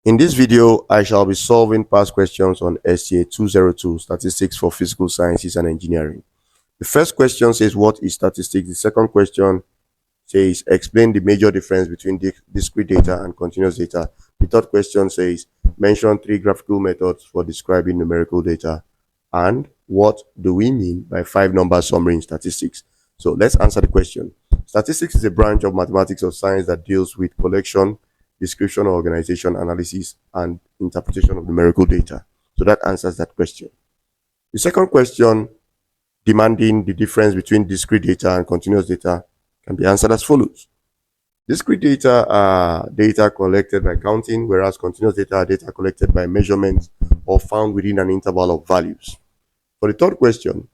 In this video, I shall be solving past questions on STA 202, Statistics for Physical Sciences and Engineering. The first question says, what is statistics? The second question says, explain the major difference between discrete data and continuous data. The third question says, mention three graphical methods for describing numerical data. And what do we mean by five-number summary in statistics? So let's answer the question. Statistics is a branch of mathematics or science that deals with collection, description, organization, analysis, and interpretation of numerical data. So that answers that question. The second question, demanding the difference between discrete data and continuous data, can be answered as follows. Discrete data are data collected by counting, whereas continuous data are data collected by measurements or found within an interval of values. For the third question,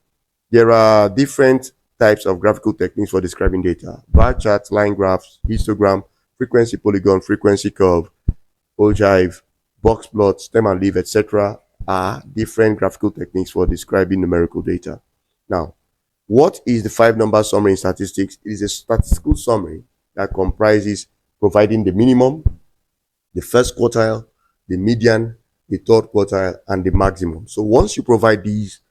there are different types of graphical techniques for describing data: bar charts, line graphs, histogram, frequency polygon, frequency curve, ogive, box plot, stem and leaf, etc. are different graphical techniques for describing numerical data. Now, what is the five-number summary in statistics? It is a statistical summary that comprises providing the minimum, the first quartile, the median, the third quartile, and the maximum. So once you provide these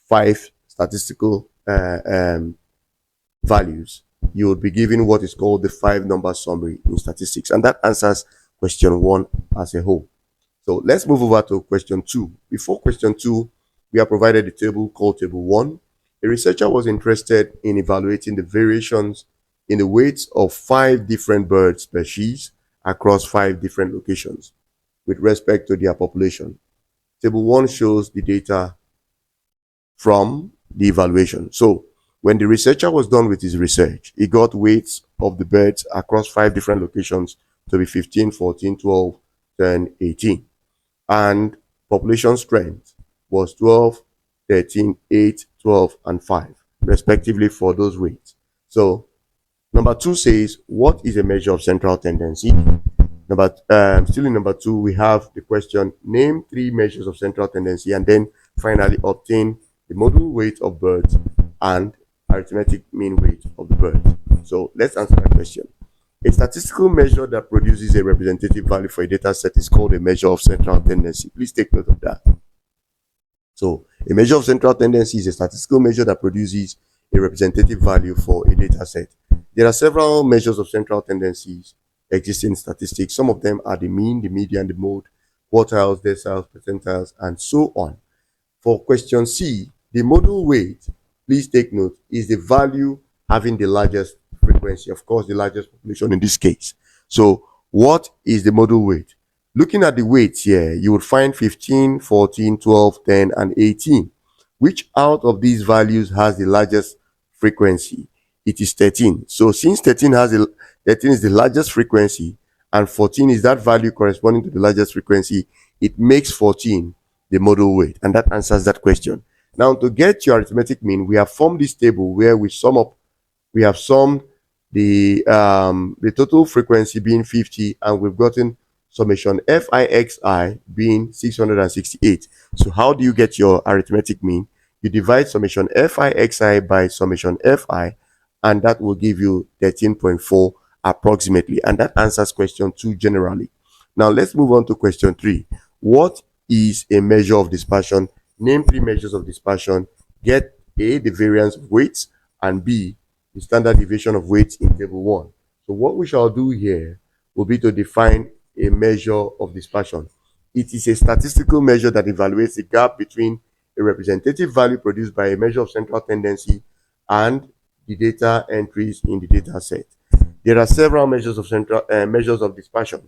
five statistical values, you will be given what is called the five-number summary in statistics. And that answers question 1 as a whole. So let's move over to question 2. Before question 2, we are provided a table called table 1. A researcher was interested in evaluating the variations in the weights of 5 different bird species across 5 different locations with respect to their population. Table 1 shows the data from the evaluation. So when the researcher was done with his research, he got weights of the birds across 5 different locations to be 15, 14, 12, 10, 18. And population strength was 12, 13, 8, 12, and 5, respectively, for those weights. So number 2 says, what is a measure of central tendency? Still in number 2, we have the question, name 3 measures of central tendency, and then finally obtain the modal weight of birds and arithmetic mean weight of the bird. So let's answer that question. A statistical measure that produces a representative value for a data set is called a measure of central tendency. Please take note of that. So a measure of central tendency is a statistical measure that produces a representative value for a data set. There are several measures of central tendencies existing in statistics. Some of them are the mean, the median, the mode, quartiles, deciles, percentiles, and so on. For question C, the modal weight, please take note, is the value having the largest frequency, of course, the largest population in this case. So what is the modal weight? Looking at the weights here, you would find 15, 14, 12, 10, and 18. Which out of these values has the largest frequency? It is 13. So since 13 is the largest frequency, and 14 is that value corresponding to the largest frequency, it makes 14 the modal weight, and that answers that question. Now, to get your arithmetic mean, we have formed this table where we have summed the total frequency being 50, and we've gotten summation FIXI being 668. So how do you get your arithmetic mean? You divide summation FIXI by summation FI, and that will give you 13.4 approximately, and that answers question 2 generally. Now let's move on to question 3. What is a measure of dispersion? Name 3 measures of dispersion. Get A, the variance of weights, and B, the standard deviation of weights in table 1. So what we shall do here will be to define a measure of dispersion. It is a statistical measure that evaluates the gap between a representative value produced by a measure of central tendency and the data entries in the data set. There are several measures of dispersion.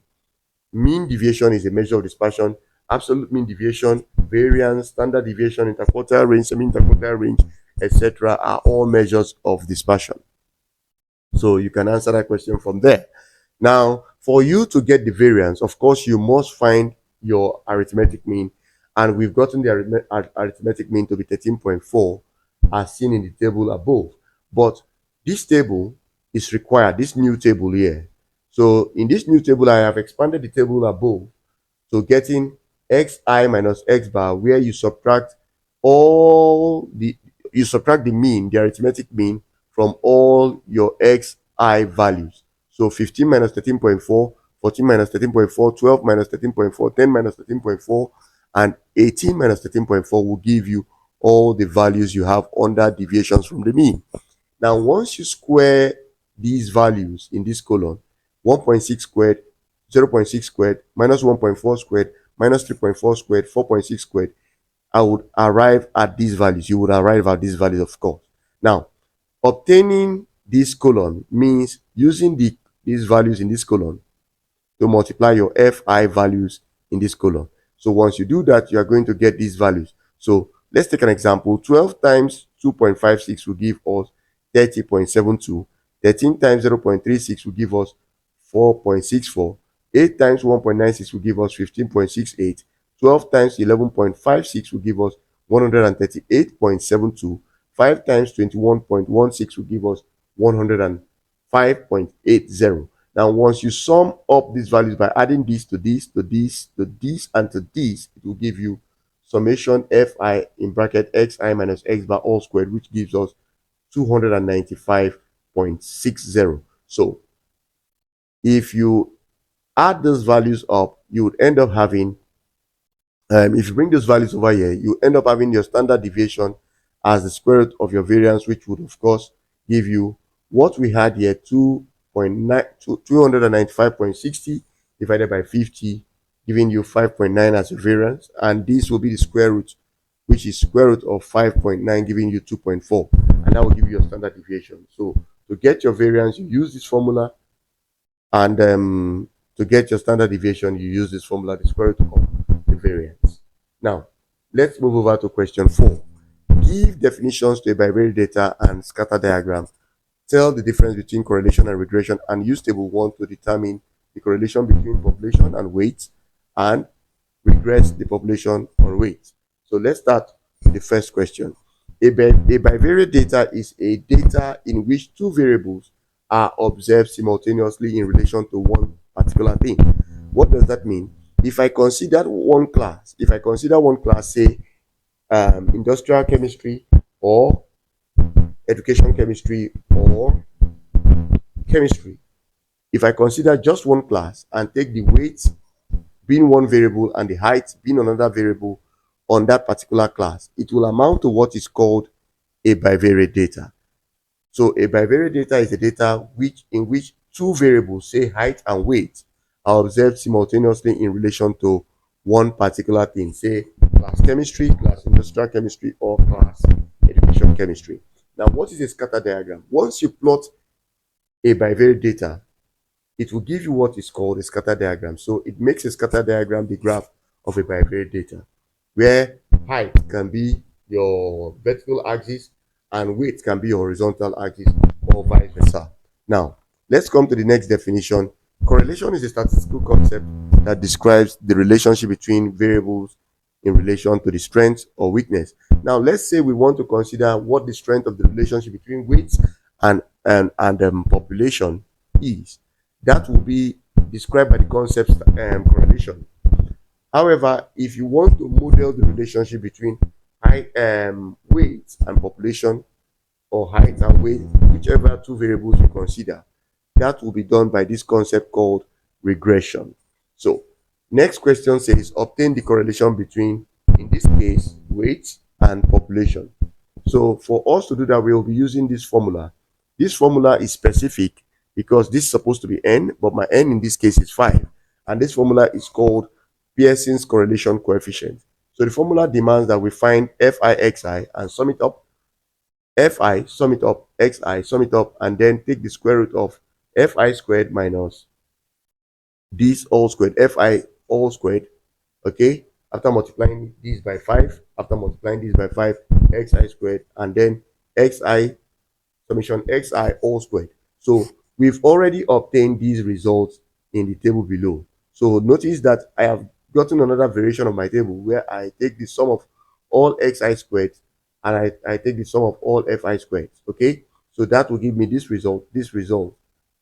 Mean deviation is a measure of dispersion. Absolute mean deviation, variance, standard deviation, interquartile range, semi-interquartile range, etc. are all measures of dispersion. So you can answer that question from there. Now, for you to get the variance, of course, you must find your arithmetic mean, and we've gotten the arithmetic mean to be 13.4 as seen in the table above. But this table is required, this new table here. So in this new table, I have expanded the table above to getting xi minus x bar, where you subtract the mean, the arithmetic mean, from all your xi values. So 15 minus 13.4, 14 minus 13.4, 12 minus 13.4, 10 minus 13.4, and 18 minus 13.4 will give you all the values you have under deviations from the mean. Now, once you square these values in this column, 1.6 squared, 0.6 squared, minus 1.4 squared, minus 3.4 squared, 4.6 squared, I would arrive at these values. You would arrive at these values, of course. Now, obtaining this column means using these values in this column to multiply your fi values in this column. So once you do that, you are going to get these values. So let's take an example. 12 times 2.56 will give us 30.72. 13 times 0.36 will give us 4.64. 8 times 1.96 will give us 15.68. 12 times 11.56 will give us 138.72. 5 times 21.16 will give us 105.80. Now, once you sum up these values by adding this to this, to this, to this, and to this, it will give you summation fi in bracket xi minus x bar all squared, which gives us 295.60. So, if you add those values up, you would end up having, if you bring those values over here, you end up having your standard deviation as the square root of your variance, which would, of course, give you what we had here, 295.60 divided by 50, giving you 5.9 as a variance, and this will be the square root, which is square root of 5.9, giving you 2.4, and that will give you your standard deviation. So to get your variance, you use this formula, and to get your standard deviation, you use this formula, the square root of the variance. Now, let's move over to question 4. Give definitions to a bivariate data and scatter diagram. Tell the difference between correlation and regression, and use table 1 to determine the correlation between population and weight, and regress the population on weight. So let's start with the first question. A bivariate data is a data in which two variables are observed simultaneously in relation to one particular thing. What does that mean? If I consider one class, say industrial chemistry or education chemistry or chemistry, if I consider just one class and take the weight being one variable and the height being another variable on that particular class, it will amount to what is called a bivariate data. So a bivariate data is a data in which two variables, say height and weight, are observed simultaneously in relation to one particular thing, say class chemistry, class industrial chemistry, or class education chemistry. Now, what is a scatter diagram? Once you plot a bivariate data, it will give you what is called a scatter diagram. So it makes a scatter diagram the graph of a bivariate data, where height can be your vertical axis and weight can be your horizontal axis, or vice versa. Now, let's come to the next definition. Correlation is a statistical concept that describes the relationship between variables in relation to the strength or weakness. Now, let's say we want to consider what the strength of the relationship between weight and population is. That will be described by the concept correlation. However, if you want to model the relationship between weight and population, or height and weight, whichever two variables you consider, that will be done by this concept called regression. So, next question says obtain the correlation between, in this case, weight and population. So, for us to do that, we will be using this formula. This formula is specific because this is supposed to be n, but my n in this case is 5. And this formula is called Pearson's correlation coefficient. So the formula demands that we find Fixi and sum it up. Fi, sum it up, Xi, sum it up, and then take the square root of Fi squared minus this all squared, Fi all squared, okay? After multiplying this by 5, Xi squared, and then Xi, summation Xi all squared. So we've already obtained these results in the table below. So notice that I have gotten another variation of my table where I take the sum of all Xi squared and I take the sum of all Fi squared, okay? So that will give me this result,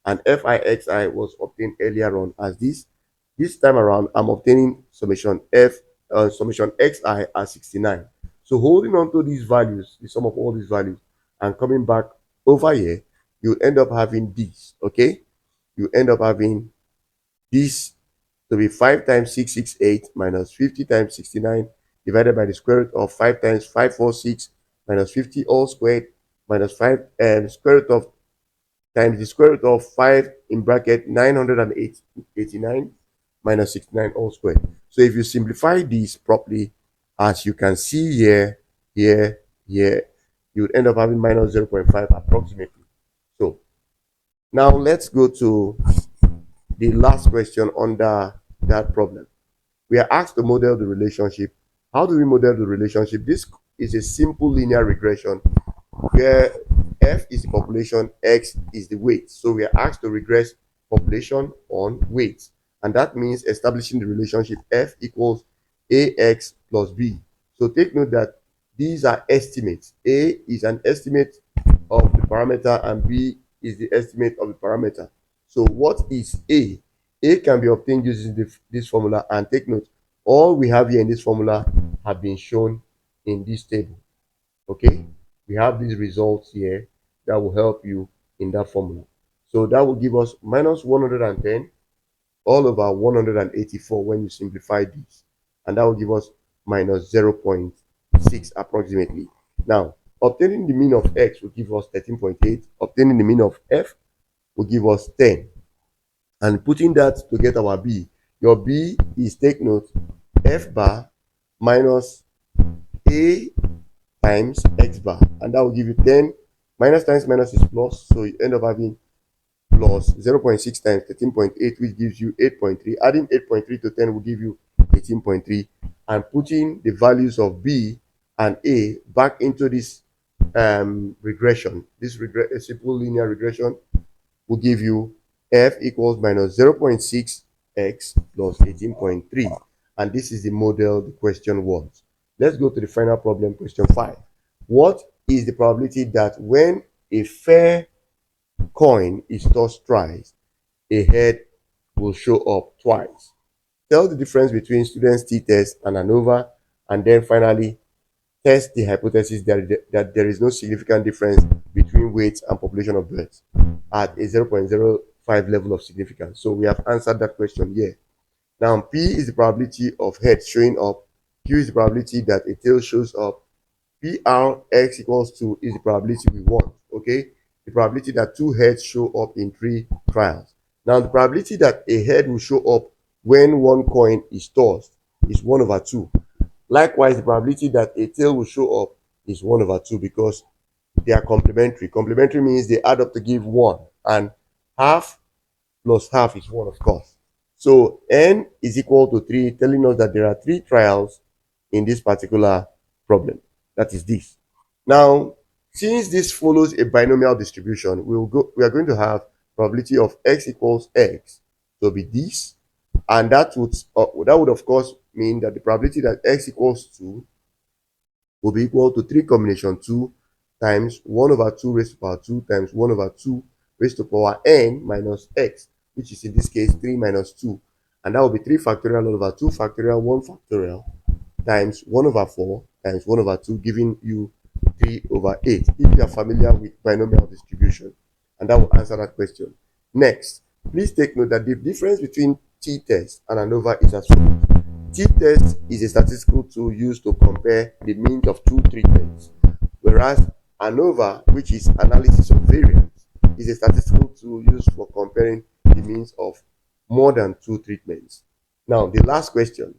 and Fixi was obtained earlier on as this. This time around, I'm obtaining summation Xi as 69. So holding on to these values, the sum of all these values, and coming back over here, you end up having this, okay? You end up having this to be 5 times 668 minus 50 times 69 divided by the square root of 5 times 546 minus 50 all squared minus 5 square root of times the square root of 5 in bracket 989 minus 69 all squared. So if you simplify this properly, as you can see here, here, you would end up having minus 0.5 approximately. So now let's go to the last question under that problem. We are asked to model the relationship. How do we model the relationship? This is a simple linear regression where F is the population, X is the weight. So we are asked to regress population on weight. And that means establishing the relationship F equals AX plus B. So take note that these are estimates. A is an estimate of the parameter and B is the estimate of the parameter. So what is A? A can be obtained using this formula, and take note, all we have here in this formula have been shown in this table. Okay, we have these results here that will help you in that formula. So that will give us minus 110 all over 184 when you simplify this, and that will give us minus 0.6 approximately. Now, obtaining the mean of X will give us 13.8. Obtaining the mean of F will give us 10. And putting that to get our B, your B is, take note, F bar minus A times X bar, and that will give you 10. Minus times minus is plus, so you end up having plus 0.6 times 13.8, which gives you 8.3. Adding 8.3 to 10 will give you 18.3. And putting the values of B and A back into this regression, this a simple linear regression, will give you F equals minus 0.6 X plus 18.3. And this is the model the question wants. Let's go to the final problem, question 5. What is the probability that when a fair coin is tossed thrice, a head will show up twice? Tell the difference between student's t-test and ANOVA, and then finally test the hypothesis that there is no significant difference between weight and population of birds at a 0.05 level of significance. So we have answered that question here. Now, P is the probability of head showing up. Q is the probability that a tail shows up. PRX equals 2 is the probability we want, okay? The probability that 2 heads show up in 3 trials. Now, the probability that a head will show up when 1 coin is tossed is 1 over 2. Likewise, the probability that a tail will show up is 1 over 2 because they are complementary. Complementary means they add up to give 1, and half plus half is 1, of course. So n is equal to 3, telling us that there are 3 trials in this particular problem. That is this. Now, since this follows a binomial distribution, we are going to have probability of x equals x to be this, and that would of course mean that the probability that x equals 2 will be equal to 3 combination 2 times 1 over 2 raised to power 2 times 1 over 2 raised to power n minus x, which is in this case 3 minus 2. And that will be 3 factorial all over 2 factorial 1 factorial times 1 over 4 times 1 over 2, giving you 3 over 8, if you are familiar with binomial distribution. And that will answer that question. Next, please take note that the difference between t-test and ANOVA is as follows. T-test is a statistical tool used to compare the means of 2 treatments, whereas ANOVA, which is analysis of variance, is a statistical tool used for comparing the means of more than 2 treatments. Now, the last question.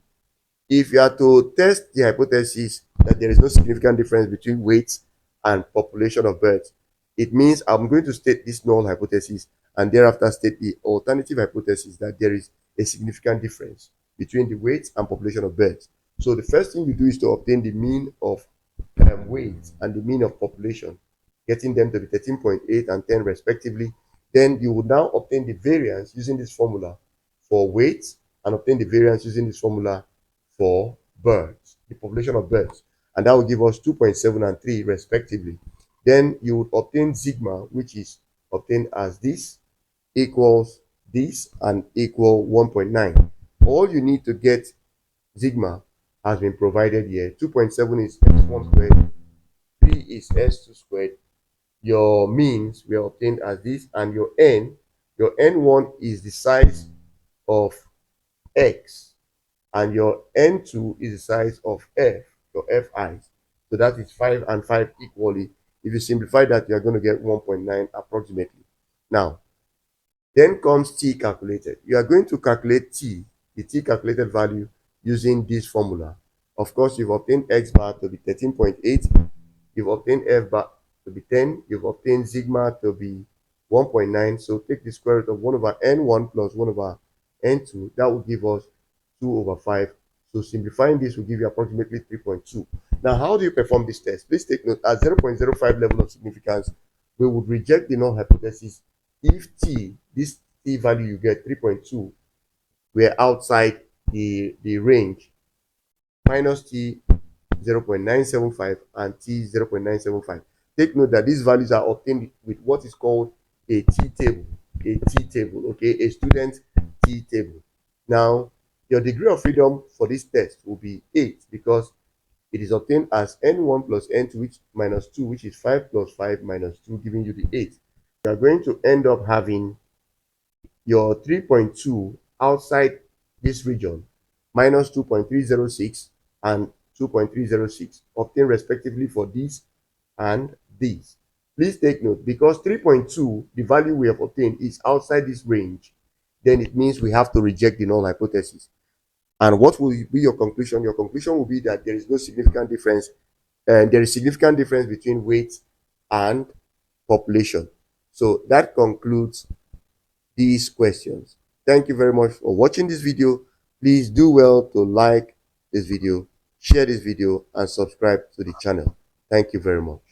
If you are to test the hypothesis that there is no significant difference between weight and population of birds, it means I'm going to state this null hypothesis and thereafter state the alternative hypothesis that there is a significant difference between the weight and population of birds. So the first thing you do is to obtain the mean of weight and the mean of population, getting them to be 13.8 and 10 respectively. Then you would now obtain the variance using this formula for weight and obtain the variance using this formula for birds, the population of birds, and that will give us 2.7 and 3 respectively. Then you would obtain sigma, which is obtained as this equals this and equal 1.9. All you need to get sigma has been provided here. 2.7 is x1 squared, 3 is s2 squared. Your means were obtained as this, and your n1 is the size of x, and your n2 is the size of f, your fi's. So that is 5 and 5 equally. If you simplify that, you're going to get 1.9 approximately. Now, then comes t calculated. You are going to calculate t, the t calculated value, using this formula. Of course, you've obtained x bar to be 13.8. You've obtained f bar to be 10. You've obtained sigma to be 1.9. So take the square root of 1 over n1 plus 1 over n2. That will give us 2 over 5. So simplifying this will give you approximately 3.2. Now, how do you perform this test? Please take note, at 0.05 level of significance, we would reject the null hypothesis if t, this t value you get, 3.2, were outside the range, minus t 0.975 and t 0.975. Take note that these values are obtained with what is called a t-table, okay, a student t-table. Now, your degree of freedom for this test will be 8 because it is obtained as n1 plus n2 which minus 2, which is 5 plus 5 minus 2, giving you the 8. You are going to end up having your 3.2 outside this region, minus 2.306 and 2.306, obtained respectively for this and this. Please take note, because 3.2, the value we have obtained, is outside this range, then it means we have to reject the null hypothesis. And what will be your conclusion? Your conclusion will be that there is no significant difference, and there is significant difference between weight and population. So that concludes these questions. Thank you very much for watching this video. Please do well to like this video, share this video, and subscribe to the channel. Thank you very much.